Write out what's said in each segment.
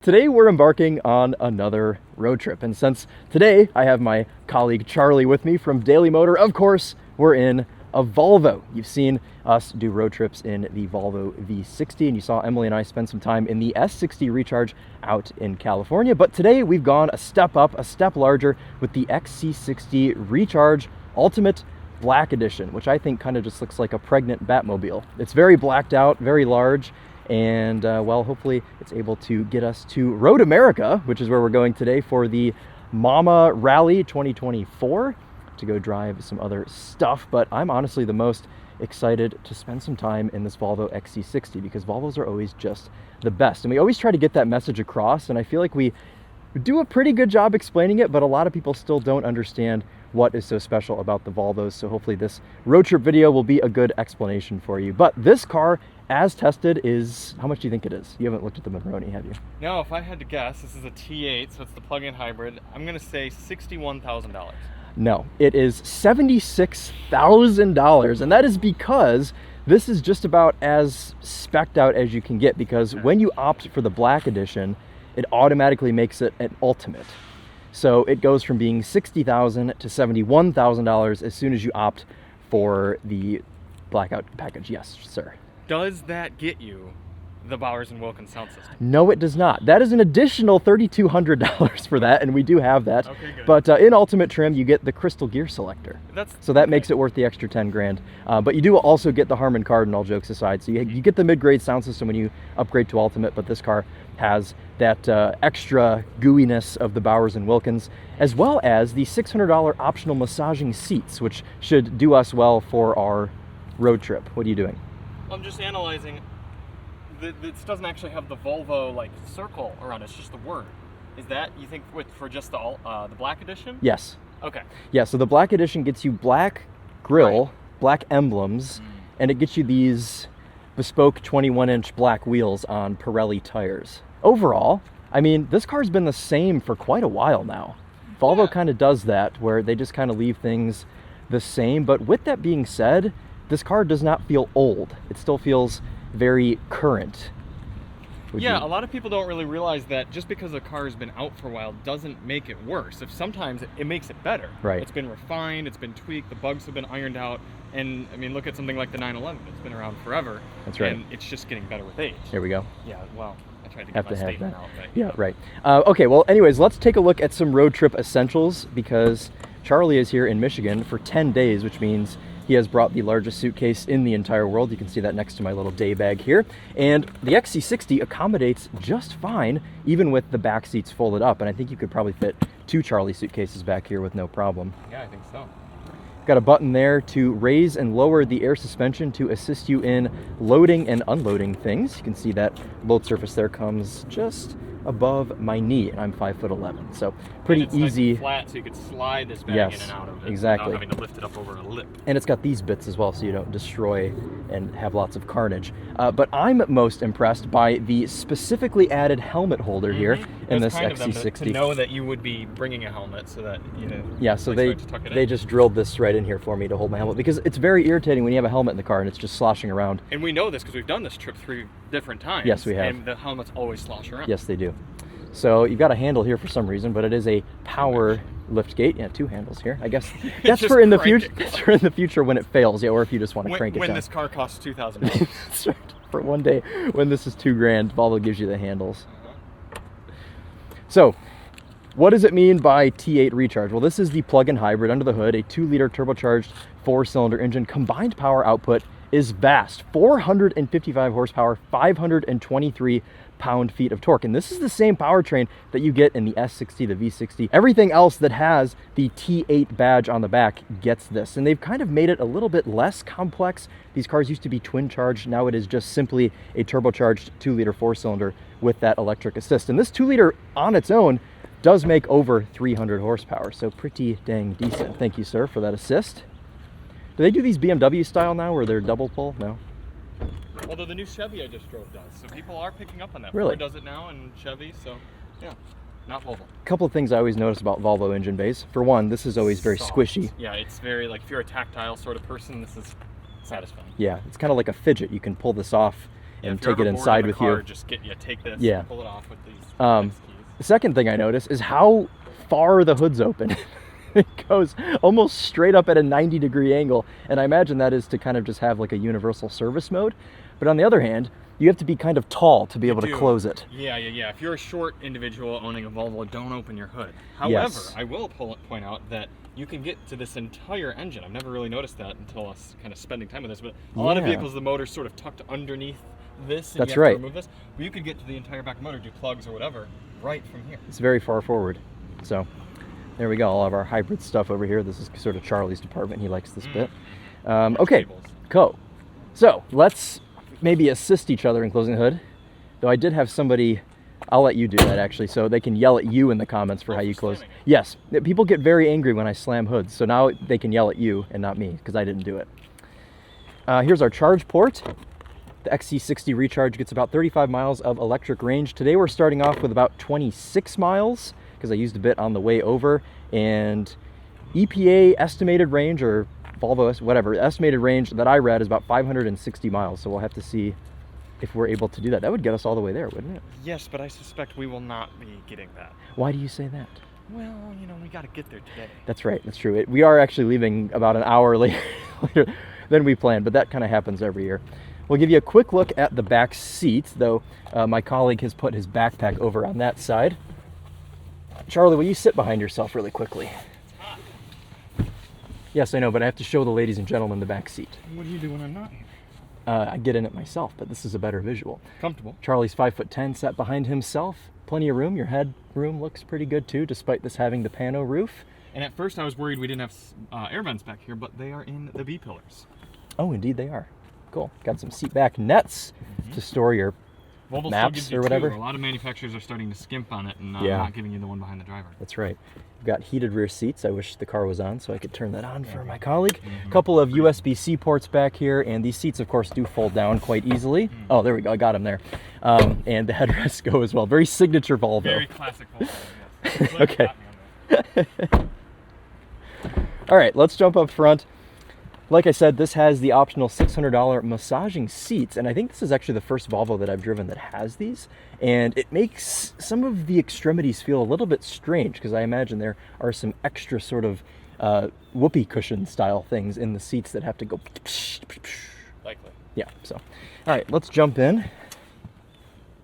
Today we're embarking on another road trip, and since today I have my colleague Charlie with me from Daily Motor, of course we're in a Volvo. You've seen us do road trips in the Volvo V60, and you saw Emily and I spend some time in the S60 Recharge out in California, but today we've gone a step up, a step larger with the XC60 Recharge Ultimate Black Edition, which I think kind of just looks like a pregnant Batmobile. It's very blacked out, very large, and well, hopefully it's able to get us to Road America, which is where we're going today for the Mama Rally 2024 to go drive some other stuff. But I'm honestly the most excited to spend some time in this Volvo XC60 because Volvos are always just the best. And we always try to get that message across, and I feel like we do a pretty good job explaining it, but a lot of people still don't understand what is so special about the Volvos. So hopefully this road trip video will be a good explanation for you. But this car, as tested, is, how much do you think it is? You haven't looked at the Monroney, have you? No, if I had to guess, this is a T8, so it's the plug-in hybrid. I'm gonna say $61,000. No, it is $76,000, and that is because this is just about as spec'd out as you can get, because when you opt for the Black Edition, it automatically makes it an Ultimate. So it goes from being $60,000 to $71,000 as soon as you opt for the blackout package. Yes, sir. Does that get you the Bowers & Wilkins sound system? No, it does not. That is an additional $3,200 for that, and we do have that. Okay, good. But in Ultimate trim, you get the crystal gear selector. So that makes it worth the extra 10 grand. But you do also get the Harman Kardon, all jokes aside. So you get the mid-grade sound system when you upgrade to Ultimate, but this car has that extra gooiness of the Bowers & Wilkins, as well as the $600 optional massaging seats, which should do us well for our road trip. What are you doing? I'm just analyzing. This doesn't actually have the Volvo like circle around it. It's just the word. Is that, you think, for just the Black Edition? Yes. Okay. Yeah, so the Black Edition gets you black grille, black emblems, and it gets you these bespoke 21-inch black wheels on Pirelli tires. Overall, I mean, this car's been the same for quite a while now. Volvo kind of does that, where they just kind of leave things the same. But with that being said, this car does not feel old. It still feels very current. Yeah, a lot of people don't really realize that just because a car has been out for a while doesn't make it worse. If sometimes it makes it better. Right. It's been refined, it's been tweaked, the bugs have been ironed out, and I mean, look at something like the 911. It's been around forever. That's right. And it's just getting better with age. Here we go. Yeah, well, I tried to get my statement out. But, yeah, right. Okay, well, anyways, let's take a look at some road trip essentials, because Charlie is here in Michigan for 10 days, which means he has brought the largest suitcase in the entire world. You can see that next to my little day bag here. And the XC60 accommodates just fine, even with the back seats folded up. And I think you could probably fit 2 Charlie suitcases back here with no problem. Yeah, I think so. Got a button there to raise and lower the air suspension to assist you in loading and unloading things. You can see that load surface there comes just above my knee, and I'm 5'11", so pretty easy. Nice and flat, so you could slide this bag in and out of it exactly, without having to lift it up over a lip. And it's got these bits as well, so you don't destroy and have lots of carnage. But I'm most impressed by the specifically added helmet holder here in this XC60. To know that you would be bringing a helmet, so that yeah, so they just drilled this right in here for me to hold my helmet, because it's very irritating when you have a helmet in the car and it's just sloshing around. And we know this because we've done this trip 3 different times. Yes, we have. And the helmets always slosh around. Yes, they do. So you've got a handle here for some reason, but it is a power lift gate. Yeah, 2 handles here. I guess that's for in the future. That's for in the future when it fails, yeah, or if you just want to crank it down. When this car costs $2,000. That's right. For one day when this is $2 grand, Volvo gives you the handles. So, what does it mean by T8 Recharge? Well, this is the plug-in hybrid under the hood, a 2-liter turbocharged 4-cylinder engine. Combined power output is vast, 455 horsepower, 523 pound-feet of torque. And this is the same powertrain that you get in the S60, the V60. Everything else that has the T8 badge on the back gets this. And they've kind of made it a little bit less complex. These cars used to be twin-charged. Now it is just simply a turbocharged 2-liter 4-cylinder with that electric assist. And this 2-liter on its own does make over 300 horsepower, so pretty dang decent. Thank you, sir, for that assist. Do they do these BMW style now, where they're double pull? No? Although the new Chevy I just drove does, so people are picking up on that. Really? Ford does it now, and Chevy, so yeah, not Volvo. A couple of things I always notice about Volvo engine bays. For one, this is always very squishy. Yeah, it's very, like, if you're a tactile sort of person, this is satisfying. Yeah, it's kind of like a fidget. You can pull this off and if you're take it ever bored inside in the with car, you. Just take this, Yeah. and pull it off with these keys. The second thing I noticed is how far the hood's open. It goes almost straight up at a 90-degree angle, and I imagine that is to kind of just have like a universal service mode. But on the other hand, you have to be kind of tall to be able to close it. Yeah. If you're a short individual owning a Volvo, don't open your hood. However, Yes. I will point out that you can get to this entire engine. I've never really noticed that until us kind of spending time with this, but a lot of vehicles, the motor's sort of tucked underneath this, and That's you have right. to remove this. But you could get to the entire back motor, do plugs or whatever, right from here. It's very far forward. So there we go, all of our hybrid stuff over here. This is sort of Charlie's department. He likes this bit. Okay, cool. So let's maybe assist each other in closing the hood. Though I did have somebody, I'll let you do that actually, so they can yell at you in the comments for how you close. Yes, people get very angry when I slam hoods, so now they can yell at you and not me, because I didn't do it. Here's our charge port. The XC60 Recharge gets about 35 miles of electric range. Today we're starting off with about 26 miles, because I used a bit on the way over, and EPA estimated range, or Volvo, whatever, estimated range that I read is about 560 miles, so we'll have to see if we're able to do that. That would get us all the way there, wouldn't it? Yes, but I suspect we will not be getting that. Why do you say that? Well, we got to get there today. That's right, that's true. We are actually leaving about an hour later than we planned, but that kind of happens every year. We'll give you a quick look at the back seat, though my colleague has put his backpack over on that side. Charlie, will you sit behind yourself really quickly? It's hot. Yes, I know, but I have to show the ladies and gentlemen the back seat. What do you do when I'm not here? I get in it myself, but this is a better visual. Comfortable. Charlie's 5'10", sat behind himself. Plenty of room. Your head room looks pretty good too, despite this having the pano roof. And at first I was worried we didn't have air vents back here, but they are in the B-pillars. Oh, indeed they are. Cool. Got some seat back nets to store your Volvo maps still gives you or whatever. two. A lot of manufacturers are starting to skimp on it and Yeah. not giving you the one behind the driver. That's right. We've got heated rear seats. I wish the car was on so I could turn that on for my colleague. A couple of USB-C ports back here, and these seats, of course, do fold down quite easily. Oh, there we go. I got them there. And the headrests go as well. Very signature Volvo. Very classic Volvo, yes. Okay. All right, let's jump up front. Like I said, this has the optional $600 massaging seats, and I think this is actually the first Volvo that I've driven that has these, and it makes some of the extremities feel a little bit strange, because I imagine there are some extra sort of whoopee cushion style things in the seats that have to go Likely. yeah. So all right, let's jump in.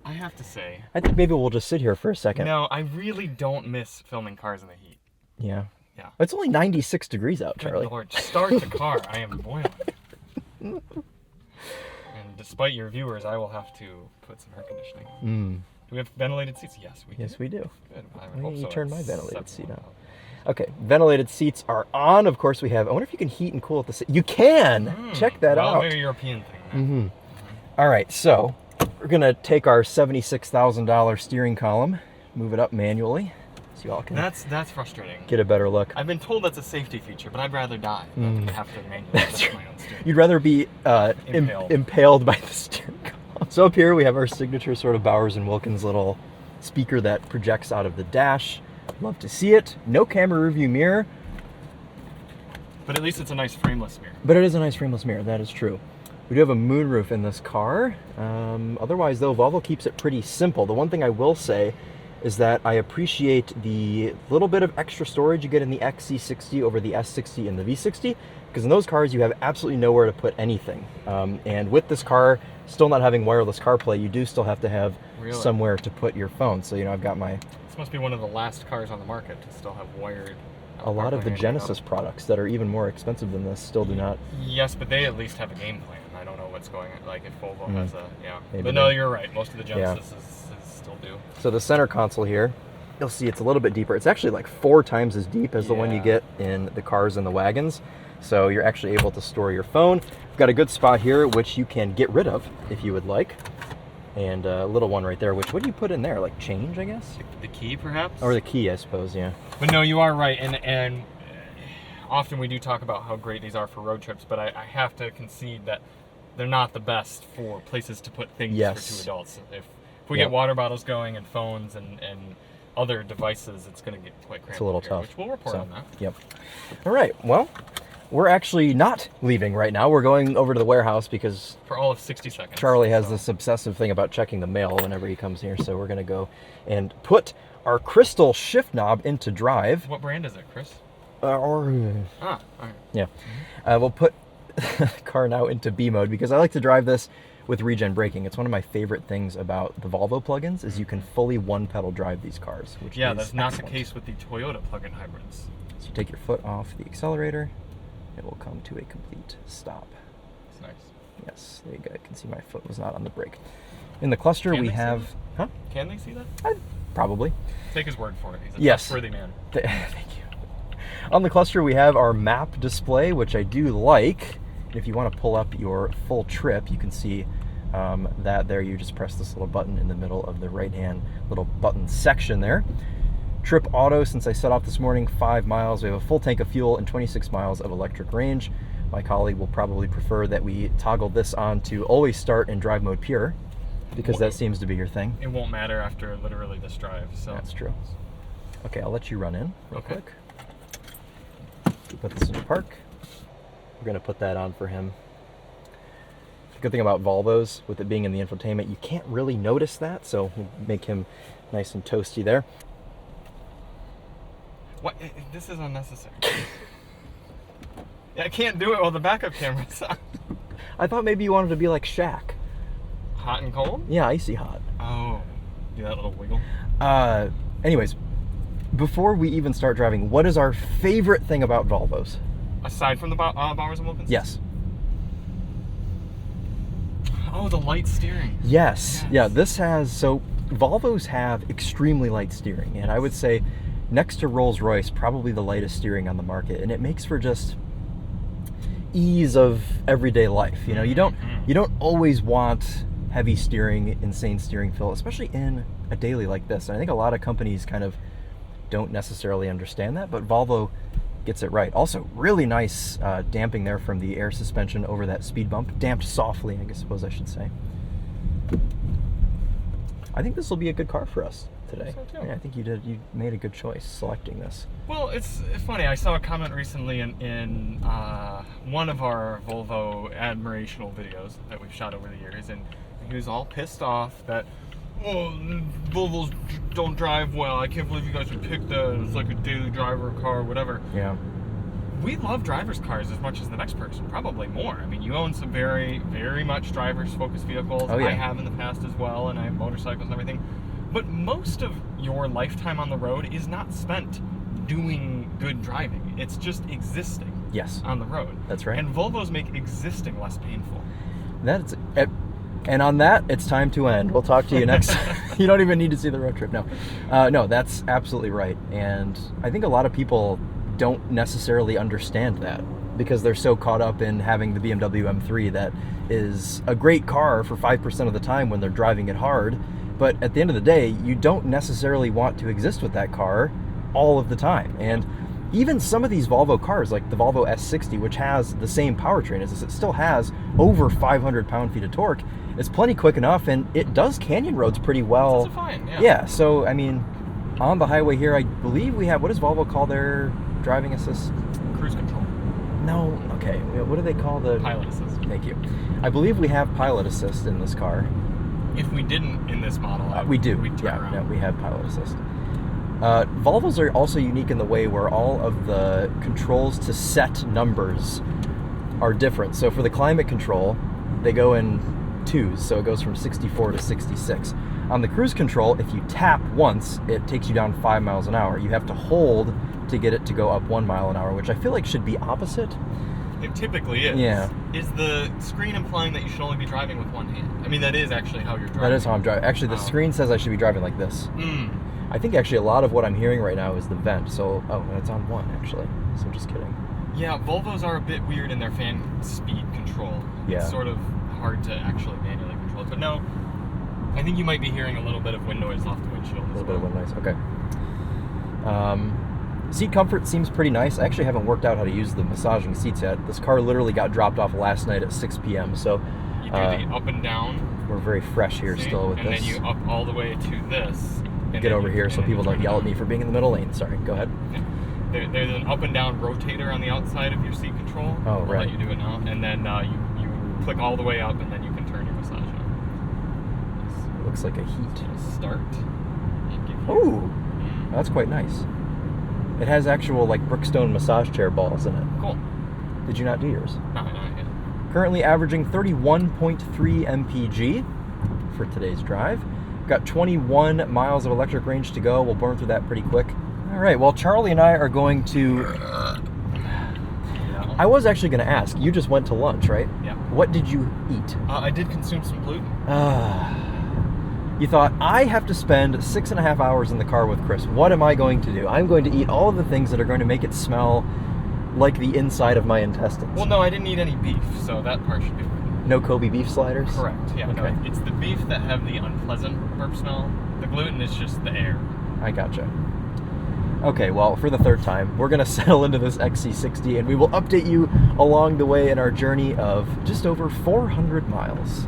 I have to say, I think maybe we'll just sit here for a second. no, I really don't miss filming cars in the heat. Yeah. Yeah. It's only 96 degrees out, Good Charlie. Lord, start the car. I am boiling. And despite your viewers, I will have to put some air conditioning. Do we have ventilated seats? Yes, we do. Yes, we do. Good. I would Why hope don't you so. turn my It's ventilated seat 7-1. on? Okay, ventilated seats are on. Of course, we have. I wonder if you can heat and cool at the seat. You can. Check that well, out. Very European thing. All right, so we're gonna take our $76,000 steering column, move it up manually, so y'all can That's frustrating. get a better look. I've been told that's a safety feature, but I'd rather die than have to manually adjust my own steering. You'd rather be Impaled. impaled by the steering column. So up here we have our signature sort of Bowers and Wilkins little speaker that projects out of the dash. Love to see it. No camera review mirror, But at least it's a nice frameless mirror. but it is a nice frameless mirror. That is true. We do have a moonroof in this car. Otherwise, though, Volvo keeps it pretty simple. The one thing I will say is that I appreciate the little bit of extra storage you get in the XC60 over the S60 and the V60, because in those cars you have absolutely nowhere to put anything. And with this car still not having wireless CarPlay, you do still have to have somewhere to put your phone. So, I've got my... This must be one of the last cars on the market to still have wired. A lot of the Genesis products that are even more expensive than this still do not. Yes, but they at least have a game plan. I don't know what's going on. Like if Volvo has a Maybe But no, they- you're right. Most of the Genesis still do. So the center console here, you'll see it's a little bit deeper. It's actually like 4 times as deep as the one you get in the cars and the wagons. So you're actually able to store your phone. We've got a good spot here, which you can get rid of if you would like. And a little one right there, which, what do you put in there? Like change, I guess? The key, perhaps? Or the key, I suppose, yeah. But no, you are right. And often we do talk about how great these are for road trips, but I have to concede that they're not the best for places to put things for 2 adults. If we get water bottles going and phones and other devices, it's going to get quite cramped. It's a little here, tough. Which we'll report on that. Yep. All right, well, we're actually not leaving right now. We're going over to the warehouse because For all of 60 seconds. Charlie has this obsessive thing about checking the mail whenever he comes here. So we're going to go and put our crystal shift knob into drive. What brand is it, Chris? All right. Yeah. Mm-hmm. We'll put the car now into B mode because I like to drive this with regen braking. It's one of my favorite things about the Volvo plugins is you can fully one-pedal drive these cars, which yeah, is that's not excellent. the case with the Toyota plug-in hybrids. So you take your foot off the accelerator, it will come to a complete stop. It's nice. Yes, there you go. I can see my foot was not on the brake. In the cluster Can we they see have, that? Can they see that? Probably. Take his word for it. He's a Yes. trustworthy man. Thank you. On the cluster we have our map display, which I do like. If you want to pull up your full trip, you can see that there. You just press this little button in the middle of the right-hand little button section there. Trip auto, since I set off this morning, 5 miles. We have a full tank of fuel and 26 miles of electric range. My colleague will probably prefer that we toggle this on to always start in drive mode pure, because that seems to be your thing. It won't matter after literally this drive. So That's true. Okay, I'll let you run in real Okay. quick. Put this in park. We're going to put that on for him. The good thing about Volvos, with it being in the infotainment, you can't really notice that, so we'll make him nice and toasty there. What? This is unnecessary. Yeah, I can't do it while the backup camera's on. I thought maybe you wanted to be like Shaq. Hot and cold? Yeah, icy hot. Oh, do that little wiggle. Anyways, before we even start driving, what is our favorite thing about Volvos? Aside from the Bowers and Wilkins? Yes. Oh, the light steering. Yes. Yeah, this has, so Volvos have extremely light steering, and I would say next to Rolls-Royce, probably the lightest steering on the market, and it makes for just ease of everyday life. You know, you don't always want heavy steering, insane steering feel, especially in a daily like this. And I think a lot of companies kind of don't necessarily understand that, but Volvo gets it right. Also, really nice damping there from the air suspension over that speed bump. Damped softly, I suppose I should say. I think this will be a good car for us today. So too. Yeah, I think you made a good choice selecting this. Well, it's funny. I saw a comment recently in one of our Volvo admirational videos that we've shot over the years, and he was all pissed off that, oh, Volvos don't drive well. I can't believe you guys would pick that as like a daily driver car or whatever. Yeah. We love drivers' cars as much as the next person, probably more. I mean, you own some very, very much drivers-focused vehicles. Oh, yeah. I have in the past as well, and I have motorcycles and everything. But most of your lifetime on the road is not spent doing good driving. It's just existing Yes. on the road. That's right. And Volvos make existing less painful. That's it. And on that, it's time to end. We'll talk to you next. You don't even need to see the road trip. No, that's absolutely right. And I think a lot of people don't necessarily understand that because they're so caught up in having the BMW M3 that is a great car for 5% of the time when they're driving it hard. But at the end of the day, you don't necessarily want to exist with that car all of the time. And even some of these Volvo cars, like the Volvo XC60, which has the same powertrain as this, it still has over 500 pound-feet of torque. It's plenty quick enough, and it does canyon roads pretty well. That's fine, yeah. Yeah, so, I mean, on the highway here, I believe we have, what does Volvo call their driving assist? Cruise control. No, okay, what do they call the... Pilot assist. Thank you. I believe we have pilot assist in this car. If we didn't in this model, We do, we'd turn around. yeah, we have pilot assist. Volvos are also unique in the way where all of the controls to set numbers are different. So for the climate control, they go in twos, so it goes from 64 to 66. On the cruise control, if you tap once, it takes you down 5 miles an hour. You have to hold to get it to go up 1 mile an hour, which I feel like should be opposite. It typically is. Yeah. Is the screen implying that you should only be driving with one hand? I mean, that is actually how you're driving. That is how I'm driving. Actually, the screen says I should be driving like this. I think actually a lot of what I'm hearing right now is the vent. So, oh, it's on one actually. So I'm just kidding. Yeah, Volvos are a bit weird in their fan speed control. Yeah. It's sort of hard to actually manually control it. But no, I think you might be hearing a little bit of wind noise off the windshield. A little bit of wind noise. Okay. Seat comfort seems pretty nice. I actually haven't worked out how to use the massaging seats yet. This car literally got dropped off last night at 6 p.m. So you do the up and down. We're very fresh here still with and this. And then you up all the way to this. And Get over here so people don't yell at me for being in the middle lane. Sorry, go ahead. there's an up and down rotator on the outside of your seat control. Oh, right. I'll let you do it now. And then you click all the way up, and then you can turn your massage on. Looks like a heat. So start. Oh, that's quite nice. It has actual like Brookstone massage chair balls in it. Cool. Did you not do yours? No, not yet. Currently averaging 31.3 mpg for today's drive. Got 21 miles of electric range to go. We'll burn through that pretty quick. All right, well, Charlie and I are going to... I was actually going to ask, you just went to lunch, right? Yeah. What did you eat? I did consume some gluten. You thought, I have to spend 6.5 hours in the car with Chris. What am I going to do? I'm going to eat all of the things that are going to make it smell like the inside of my intestines. Well, no, I didn't eat any beef, so that part should be okay. No Kobe beef sliders? Correct, yeah. Okay. No, it's the beef that have the unpleasant burp smell. The gluten is just the air. I gotcha. Okay, well, for the third time, we're going to settle into this XC60, and we will update you along the way in our journey of just over 400 miles.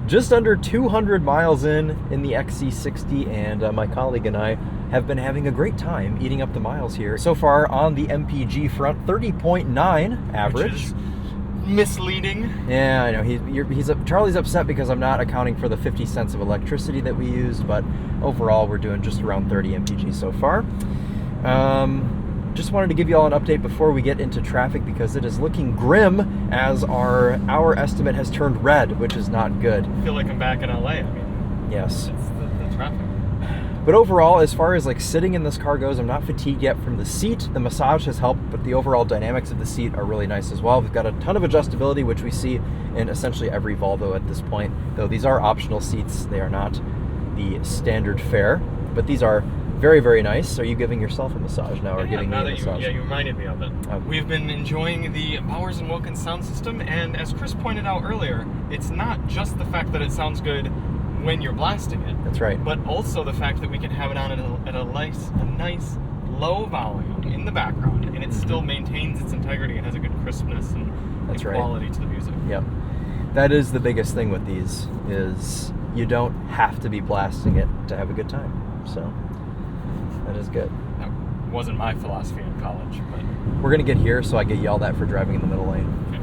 Just under 200 miles in the XC60, and my colleague and I have been having a great time eating up the miles here. So far on the MPG front, 30.9 average. Which is misleading. Yeah, I know. Charlie's upset because I'm not accounting for the 50 cents of electricity that we used, but overall we're doing just around 30 mpg so far. Just wanted to give you all an update before we get into traffic because it is looking grim as our hour estimate has turned red, which is not good. I feel like I'm back in LA. I mean, yes. It's the traffic. But overall, as far as like sitting in this car goes, I'm not fatigued yet from the seat. The massage has helped, but the overall dynamics of the seat are really nice as well. We've got a ton of adjustability, which we see in essentially every Volvo at this point. Though these are optional seats, they are not the standard fare. But these are very, very nice. Are you giving yourself a massage now, or giving me a massage? You reminded me of it. We've been enjoying the Bowers & Wilkins sound system, and as Chris pointed out earlier, it's not just the fact that it sounds good when you're blasting it. That's right. But also the fact that we can have it on at a nice low volume in the background, and it still maintains its integrity and has a good crispness and quality to the music. Yep. That is the biggest thing with these, is you don't have to be blasting it to have a good time. So that is good. That wasn't my philosophy in college, but we're gonna get here so I get yelled at for driving in the middle lane. Okay.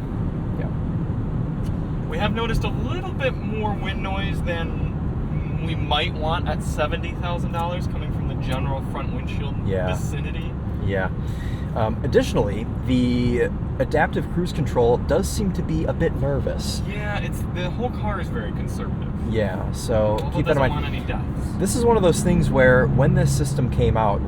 Yeah. We have noticed a little bit more wind noise than we might want at $70,000 coming from the general front windshield vicinity. Yeah. Additionally, the adaptive cruise control does seem to be a bit nervous. Yeah, the whole car is very conservative. Yeah, so Volvo keep that in mind. Doesn't want any deaths. This is one of those things where when this system came out,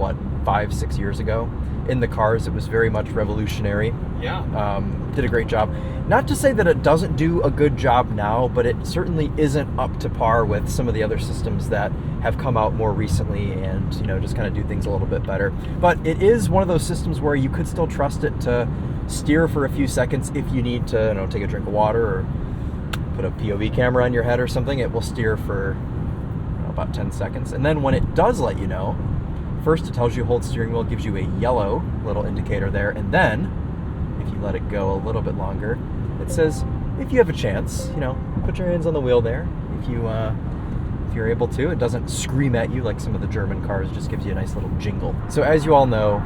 5-6 years ago, in the cars, it was very much revolutionary. Yeah. Did a great job. Not to say that it doesn't do a good job now, but it certainly isn't up to par with some of the other systems that have come out more recently and, just kind of do things a little bit better. But it is one of those systems where you could still trust it to steer for a few seconds if you need to, take a drink of water or put a POV camera on your head or something. It will steer for about 10 seconds. And then when it does let you know, first it tells you hold steering wheel, gives you a yellow little indicator there, and then if you let it go a little bit longer, it says if you have a chance, put your hands on the wheel there. If you're able to, it doesn't scream at you like some of the German cars, it just gives you a nice little jingle. So as you all know,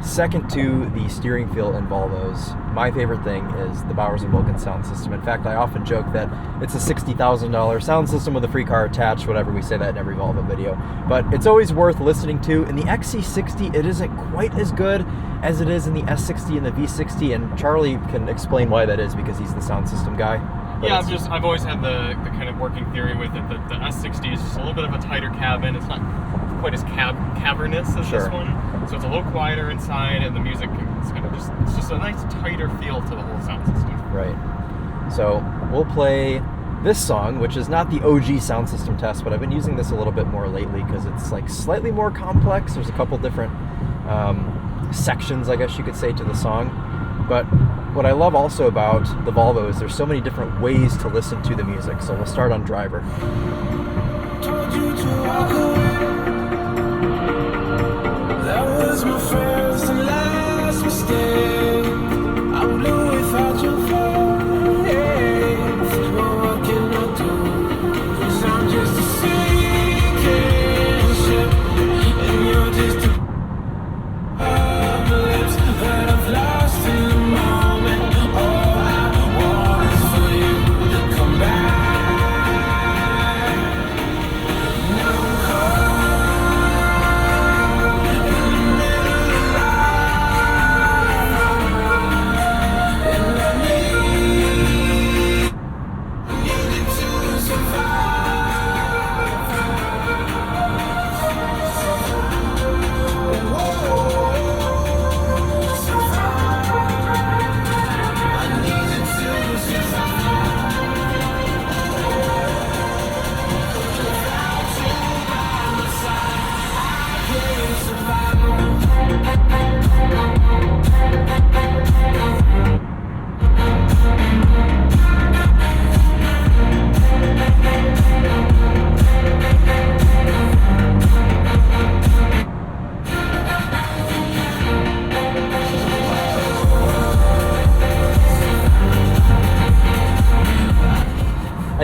second to the steering feel in Volvos, my favorite thing is the Bowers & Wilkins sound system. In fact, I often joke that it's a $60,000 sound system with a free car attached, whatever, we say that in every Volvo video. But it's always worth listening to. In the XC60, it isn't quite as good as it is in the S60 and the V60, and Charlie can explain why that is because he's the sound system guy. But yeah, I've always had the kind of working theory with it that the S60 is just a little bit of a tighter cabin. It's not quite as cavernous as this one, so it's a little quieter inside, and the music is kind of it's just a nice tighter feel to the whole sound system. Right. So we'll play this song, which is not the OG sound system test, but I've been using this a little bit more lately because it's like slightly more complex. There's a couple different sections, I guess you could say, to the song. But what I love also about the Volvo is there's so many different ways to listen to the music. So we'll start on driver. Told you to walk away. That was my first and last mistake. I would do without your face.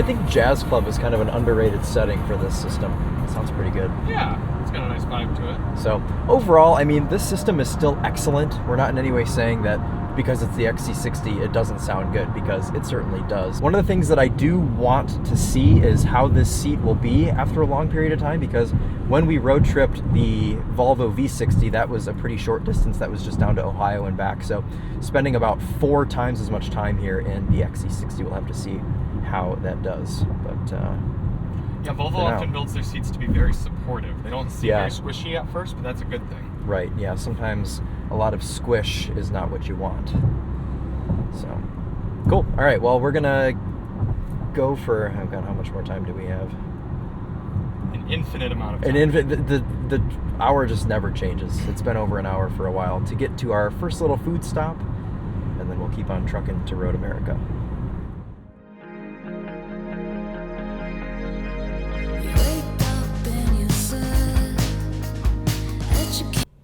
I think Jazz Club is kind of an underrated setting for this system. It sounds pretty good. Yeah, it's got a nice vibe to it. So overall, I mean, this system is still excellent. We're not in any way saying that because it's the XC60, it doesn't sound good, because it certainly does. One of the things that I do want to see is how this seat will be after a long period of time, because when we road tripped the Volvo V60, that was a pretty short distance. That was just down to Ohio and back. So spending about 4 times as much time here in the XC60, we'll have to see how that does. But yeah, Volvo often builds their seats to be very supportive. They don't seem very squishy at first, but that's a good thing. Right, yeah, sometimes a lot of squish is not what you want. So, cool. All right, well, we're gonna go for, oh God, how much more time do we have? An infinite amount of time. The hour just never changes. It's been over an hour for a while to get to our first little food stop, and then we'll keep on trucking to Road America.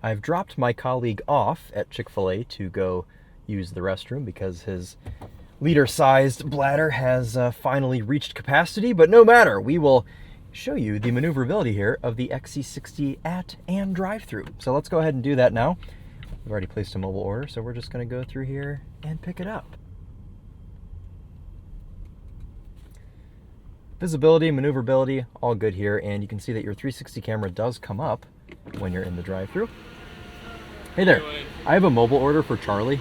I've dropped my colleague off at Chick-fil-A to go use the restroom because his liter-sized bladder has finally reached capacity, but no matter, we will show you the maneuverability here of the XC60 at and drive-through. So let's go ahead and do that now. We've already placed a mobile order, so we're just going to go through here and pick it up. Visibility, maneuverability, all good here, and you can see that your 360 camera does come up when you're in the drive-through. Hey there, I have a mobile order for Charlie.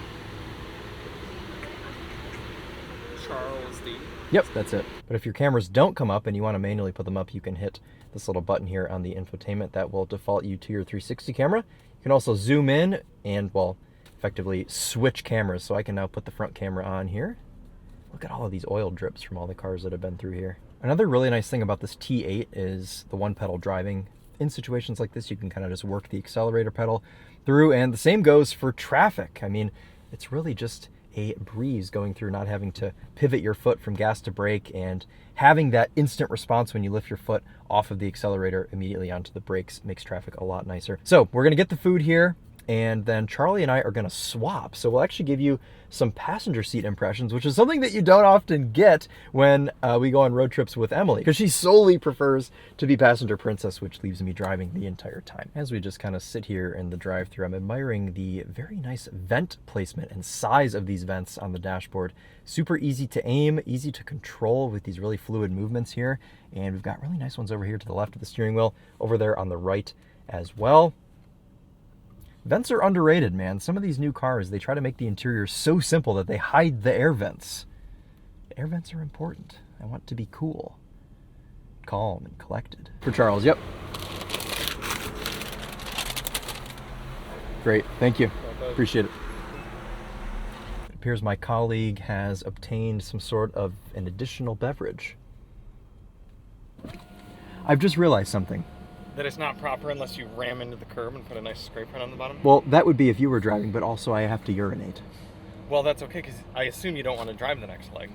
Charles D. Yep, that's it. But if your cameras don't come up and you want to manually put them up, you can hit this little button here on the infotainment that will default you to your 360 camera. You can also zoom in and, well, effectively switch cameras. So I can now put the front camera on here. Look at all of these oil drips from all the cars that have been through here. Another really nice thing about this T8 is the one-pedal driving. In situations like this, you can kind of just work the accelerator pedal through, and the same goes for traffic. I mean, it's really just a breeze going through, not having to pivot your foot from gas to brake, and having that instant response when you lift your foot off of the accelerator immediately onto the brakes makes traffic a lot nicer. So we're gonna get the food here, and then Charlie and I are gonna swap. So we'll actually give you some passenger seat impressions, which is something that you don't often get when we go on road trips with Emily, because she solely prefers to be passenger princess, which leaves me driving the entire time. As we just kind of sit here in the drive-thru, I'm admiring the very nice vent placement and size of these vents on the dashboard. Super easy to aim, easy to control with these really fluid movements here. And we've got really nice ones over here to the left of the steering wheel, over there on the right as well. Vents are underrated, man. Some of these new cars, they try to make the interior so simple that they hide the air vents. Air vents are important. I want to be cool, calm, and collected. For Charles, yep. Great, thank you. Appreciate it. It appears my colleague has obtained some sort of an additional beverage. I've just realized something. That it's not proper unless you ram into the curb and put a nice scrape print on the bottom? Well, that would be if you were driving, but also I have to urinate. Well, that's okay, because I assume you don't want to drive the next leg.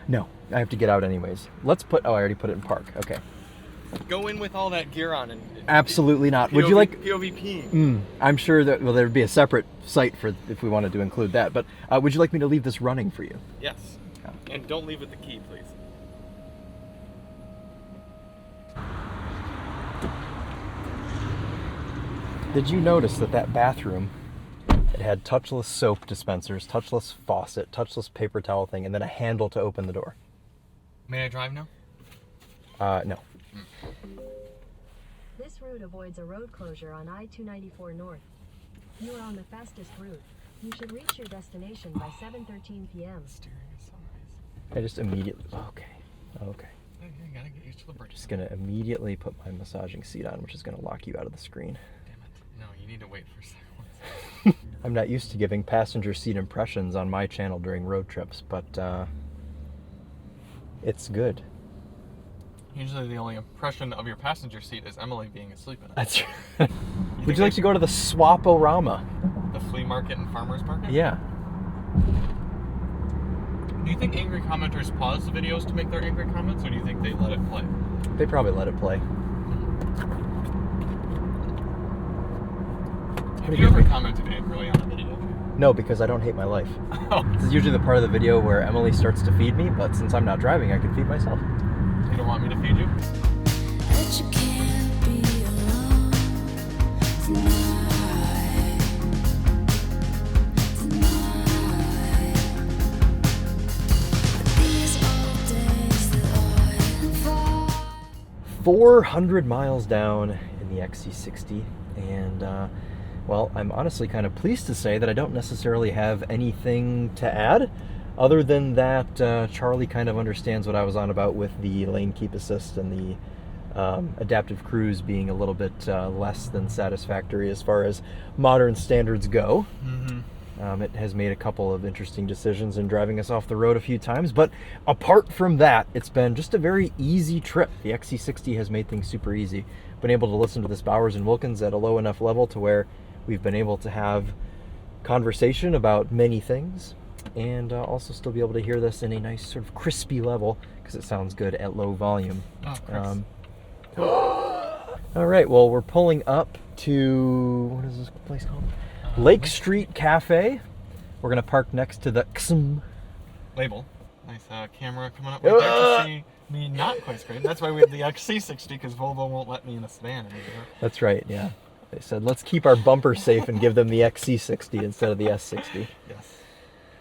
No, I have to get out anyways. Let's put, oh, I already put it in park. Okay. Go in with all that gear on and... Absolutely not. Would you like... POVP. I'm sure that, well, there'd be a separate site for if we wanted to include that, but would you like me to leave this running for you? Yes. Oh. And don't leave with the key, please. Did you notice that that bathroom, it had touchless soap dispensers, touchless faucet, touchless paper towel thing, and then a handle to open the door? May I drive now? No. This route avoids a road closure on I-294 North. You are on the fastest route. You should reach your destination by 7:13 p.m. Steering is so nice. I just immediately, okay. You gotta get used to the bridge. Just gonna immediately put my massaging seat on, which is gonna lock you out of the screen. No, you need to wait for seconds. I'm not used to giving passenger seat impressions on my channel during road trips, but it's good. Usually the only impression of your passenger seat is Emily being asleep in it. That's right. Would you like to go to the Swap-O-Rama? The flea market and farmer's market? Yeah. Do you think angry commenters pause the videos to make their angry comments, or do you think they let it play? They probably let it play. Have you ever commented angrily on a video? No, because I don't hate my life. Oh. This is usually the part of the video where Emily starts to feed me, but since I'm not driving, I can feed myself. You don't want me to feed you? That you can't be alone tonight. These are days that I fall. 400 miles down in the XC60, and well, I'm honestly kind of pleased to say that I don't necessarily have anything to add, other than that Charlie kind of understands what I was on about with the lane keep assist and the adaptive cruise being a little bit less than satisfactory as far as modern standards go. It has made a couple of interesting decisions in driving us off the road a few times, but apart from that, it's been just a very easy trip. The XC60 has made things super easy. Been able to listen to this Bowers and Wilkins at a low enough level to where we've been able to have conversation about many things, and also still be able to hear this in a nice sort of crispy level because it sounds good at low volume. All right, well, we're pulling up to, what is this place called? Lake Street Cafe. We're gonna park next to the XM label. Nice camera coming up right there to see me not quite straight. That's why we have the XC60, because Volvo won't let me in a sedan anymore. That's right, yeah. They said, let's keep our bumper safe and give them the XC60 instead of the S60. Yes.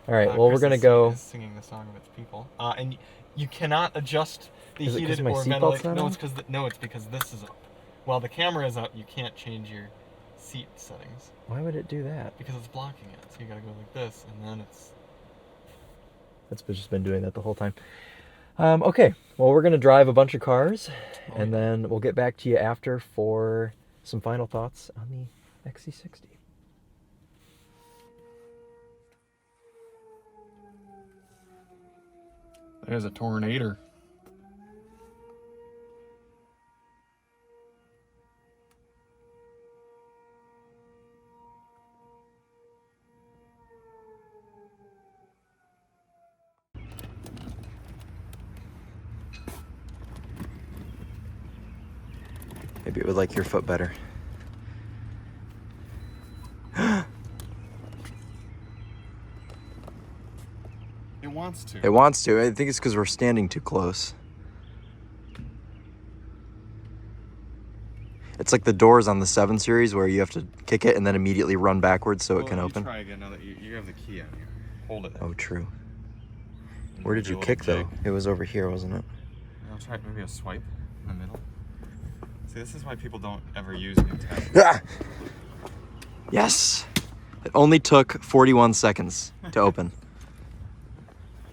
All right, well, we're going to go... Is singing the song of its people. And you cannot adjust the Is it 'cause heated my or seatbelt's ventilated... not No, on? it's because no, it's because this is up. While the camera is up, you can't change your seat settings. Why would it do that? Because it's blocking it. So you got to go like this, and then it's... It's just been doing that the whole time. Okay, well, we're going to drive a bunch of cars, and then we'll get back to you after for some final thoughts on the XC60. There's a tornado. Maybe it would like your foot better. It wants to. It wants to. I think it's because we're standing too close. It's like the doors on the 7 Series where you have to kick it and then immediately run backwards so it can open. Try again now that you have the key on you. Hold it. Oh, true. Where did you kick, though? It was over here, wasn't it? I'll try maybe a swipe in the middle. See, this is why people don't ever use new tech. Ah! Yes! It only took 41 seconds to open.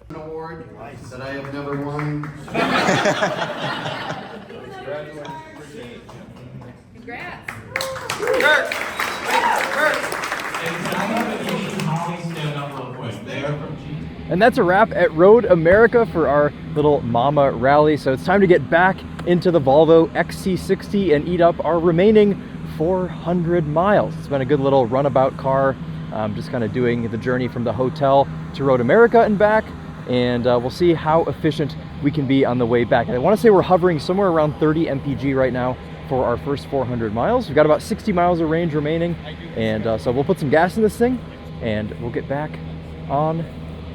An award that I have never won. Congrats. And that's a wrap at Road America for our little mama rally. So it's time to get back into the Volvo XC60 and eat up our remaining 400 miles. It's been a good little runabout car. Just kind of doing the journey from the hotel to Road America and back. And we'll see how efficient we can be on the way back. I want to say we're hovering somewhere around 30 mpg right now for our first 400 miles. We've got about 60 miles of range remaining. And so we'll put some gas in this thing and we'll get back on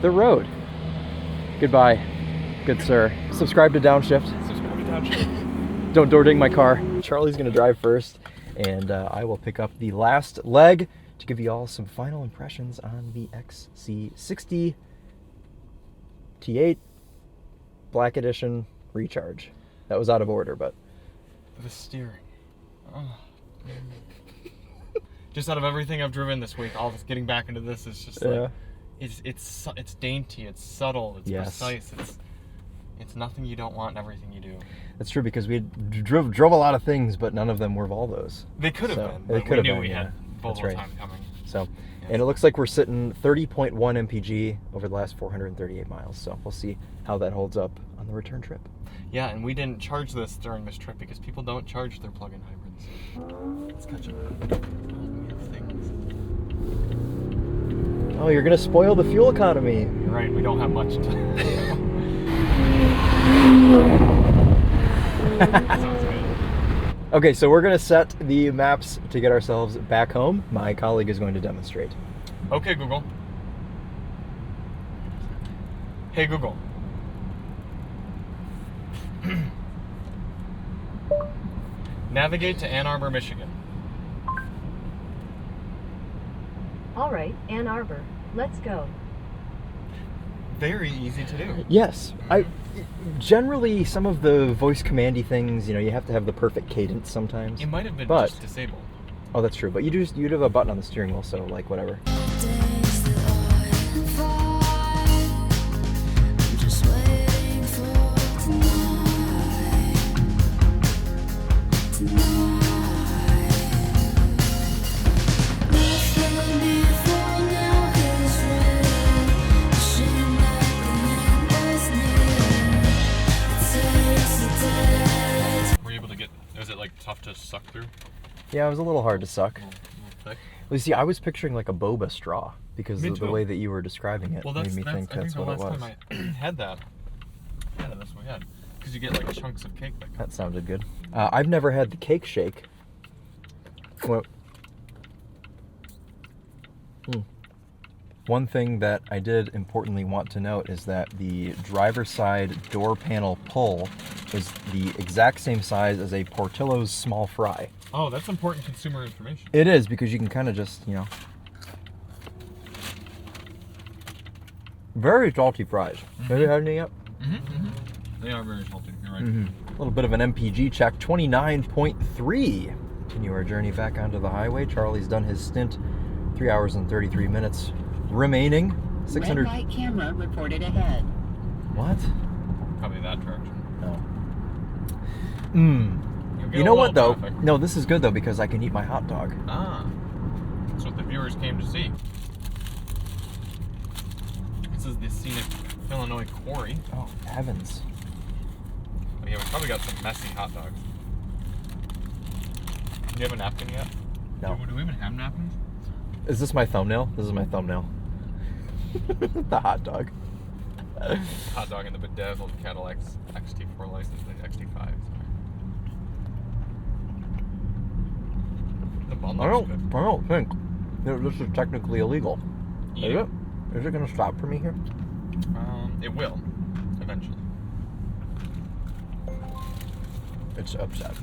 the road. Goodbye, good sir. Subscribe to Downshift. Subscribe to Downshift. Don't door ding my car. Charlie's gonna drive first, and I will pick up the last leg to give you all some final impressions on the XC60 T8 Black Edition Recharge. That was out of order, but... The steering. Oh. Just out of everything I've driven this week, all this getting back into this is just like... It's dainty, it's subtle, it's precise, it's nothing you don't want and everything you do. That's true, because we drove a lot of things, but none of them were Volvos. They could have been, but we knew we had Volvo time coming. So, and it looks like we're sitting 30.1 mpg over the last 438 miles. So we'll see how that holds up on the return trip. Yeah, and we didn't charge this during this trip because people don't charge their plug-in hybrids. Let's catch up. Things. Oh, you're gonna spoil the fuel economy. You're right, we don't have much to... Sounds good. Okay, so we're gonna set the maps to get ourselves back home. My colleague is going to demonstrate. Okay, Google. Hey, Google. Navigate to Ann Arbor, Michigan. All right, Ann Arbor. Let's go. Very easy to do. Yes. Generally, some of the voice commandy things, you have to have the perfect cadence sometimes. It might have been But- just disabled. Oh, that's true. But you'd have a button on the steering wheel, so like whatever. Days that I find, I'm just waiting for tonight. Nothing before now is real. Wishing that the end was near. It takes a day. Were you able to get? Was it like tough to suck through? Yeah, it was a little hard to suck. A little thick. Well, you see, I was picturing like a boba straw because Me of the too. way that you were describing it Well, made that's me think I think that's the what it last was. time I had that. Yeah, that's what we had. Because you get like chunks of cake that come. That sounded good. I've never had the cake shake. Well, one thing that I did importantly want to note is that the driver's side door panel pull is the exact same size as a Portillo's small fry. Oh, that's important consumer information. It is, because you can kind of just, very salty fries. Have you had any yet? They are very salty. You're right. A little bit of an MPG check, 29.3. Continue our journey back onto the highway. Charlie's done his stint, 3 hours and 33 minutes remaining. 600. Red light camera reported ahead. What? Probably that direction. No. You'll get You a know little what though? traffic. No, this is good though because I can eat my hot dog. Ah, that's what the viewers came to see. This is the scenic Illinois quarry. Oh, heavens. Oh, yeah, we probably got some messy hot dogs. Do you have a napkin yet? No. Do we even have napkins? Is this my thumbnail? This is my thumbnail. The hot dog. Hot dog in the bedazzled Cadillac XT4 license plate, XT5. Sorry. The bun I looks don't good. think that this is technically illegal. Is Yeah. it? Is it going to stop for me here? It will, eventually. It's upset.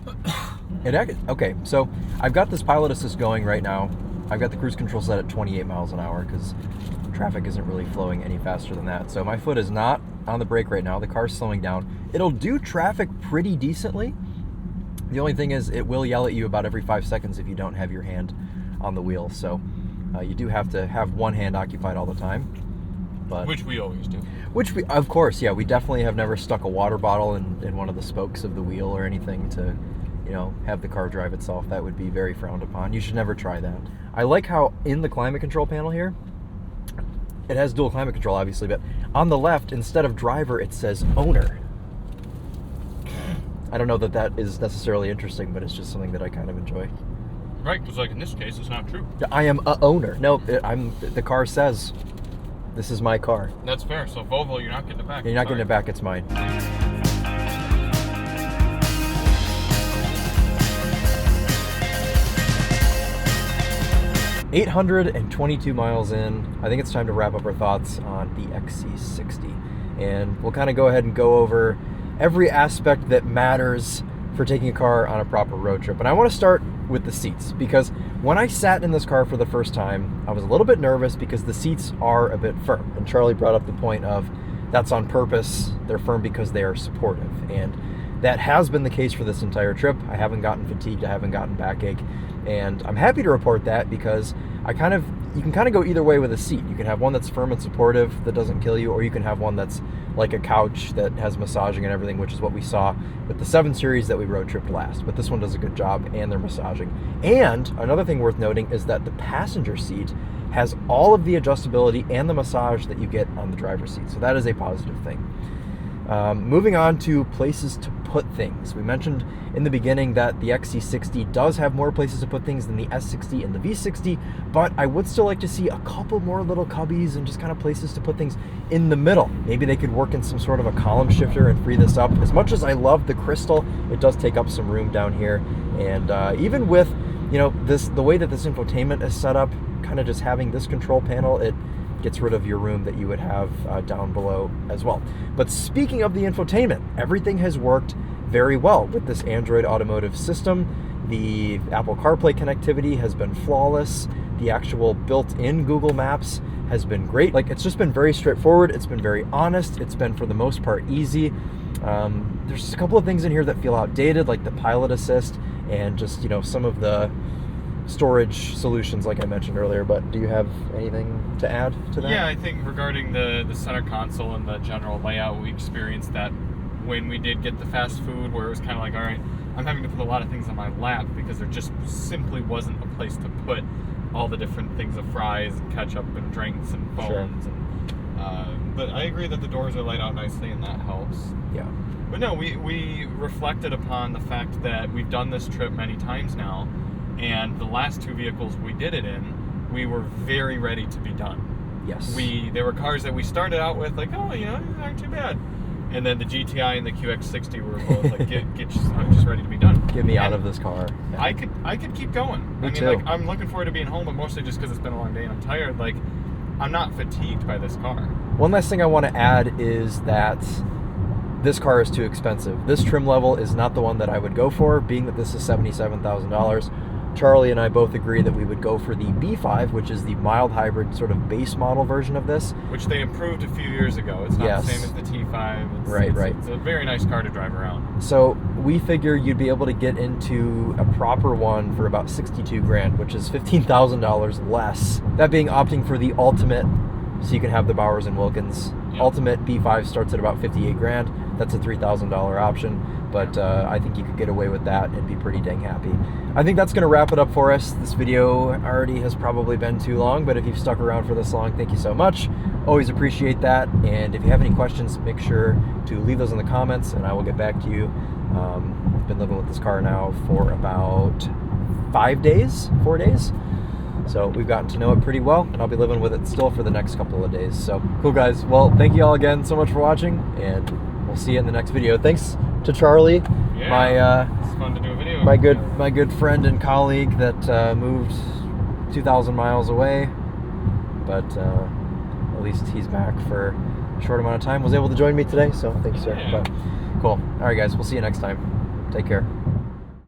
Okay, so I've got this pilot assist going right now. I've got the cruise control set at 28 miles an hour because traffic isn't really flowing any faster than that. So my foot is not on the brake right now. The car's slowing down. It'll do traffic pretty decently. The only thing is it will yell at you about every 5 seconds if you don't have your hand on the wheel. So you do have to have one hand occupied all the time. But Which we always do. which we, of course, yeah, we definitely have never stuck a water bottle in one of the spokes of the wheel or anything to, have the car drive itself. That would be very frowned upon. You should never try that. I like how in the climate control panel here, it has dual climate control, obviously, but on the left, instead of driver, it says owner. I don't know that that is necessarily interesting, but it's just something that I kind of enjoy. Right, because like in this case, it's not true. I am a owner. No, the car says, this is my car. That's fair. So Volvo, you're not getting it back. You're not getting it back, it's mine. $822 miles in. I think it's time to wrap up our thoughts on the XC60. And we'll kind of go ahead and go over every aspect that matters for taking a car on a proper road trip. And I want to start with the seats, because when I sat in this car for the first time, I was a little bit nervous because the seats are a bit firm. And Charlie brought up the point of that's on purpose. They're firm because they are supportive. And that has been the case for this entire trip. I haven't gotten fatigued. I haven't gotten backache. And I'm happy to report that because you can kind of go either way with a seat. You can have one that's firm and supportive that doesn't kill you, or you can have one that's like a couch that has massaging and everything, which is what we saw with the 7 Series that we road tripped last. But this one does a good job, and they're massaging. And another thing worth noting is that the passenger seat has all of the adjustability and the massage that you get on the driver's seat. So that is a positive thing. Moving on to places to put things. We mentioned in the beginning that the XC60 does have more places to put things than the S60 and the V60, but I would still like to see a couple more little cubbies and just kind of places to put things in the middle. Maybe they could work in some sort of a column shifter and free this up. As much as I love the crystal, it does take up some room down here. And even with the way that this infotainment is set up, kind of just having this control panel, it gets rid of your room that you would have down below as well. But speaking of the infotainment, everything has worked very well with this Android Automotive system. The Apple CarPlay connectivity has been flawless. The actual built-in Google Maps has been great. Like, it's just been very straightforward. It's been very honest. It's been, for the most part, easy. There's just a couple of things in here that feel outdated, like the Pilot Assist and just, you know, some of the storage solutions like I mentioned earlier. But do you have anything to add to that? Yeah, I think regarding the center console and the general layout, we experienced that when we did get the fast food, where it was kind of like, all right, I'm having to put a lot of things on my lap because there just simply wasn't a place to put all the different things of fries and ketchup and drinks and phones. Sure. But I agree that the doors are laid out nicely, and that helps. Yeah. But no, we reflected upon the fact that we've done this trip many times now, and the last 2 vehicles we did it in, we were very ready to be done. Yes. There were cars that we started out with like, oh, you know, these aren't too bad. And then the GTI and the QX60 were both like, I'm just ready to be done. Get me out of this car. Yeah. I could keep going. Me too. Like, I'm looking forward to being home, but mostly just because it's been a long day and I'm tired. Like, I'm not fatigued by this car. One last thing I want to add is that this car is too expensive. This trim level is not the one that I would go for, being that this is $77,000. Charlie and I both agree that we would go for the B5, which is the mild hybrid sort of base model version of this. Which they improved a few years ago. It's not the same as the T5. Right. It's a very nice car to drive around. So we figure you'd be able to get into a proper one for about 62 grand, which is $15,000 less. That being opting for the Ultimate, so you can have the Bowers and Wilkins. Yep. Ultimate B5 starts at about 58 grand. That's a $3,000 option, but I think you could get away with that and be pretty dang happy. I think that's going to wrap it up for us. This video already has probably been too long, but if you've stuck around for this long, thank you so much. Always appreciate that. And if you have any questions, make sure to leave those in the comments and I will get back to you. Been living with this car now for about 4 days. So we've gotten to know it pretty well, and I'll be living with it still for the next couple of days. So cool, guys. Well, thank you all again so much for watching, and we'll see you in the next video. Thanks to Charlie, It's fun to do a video. my good friend and colleague that moved 2,000 miles away, but at least he's back for a short amount of time. Was able to join me today, so thank you, sir. Yeah. But cool. All right, guys. We'll see you next time. Take care.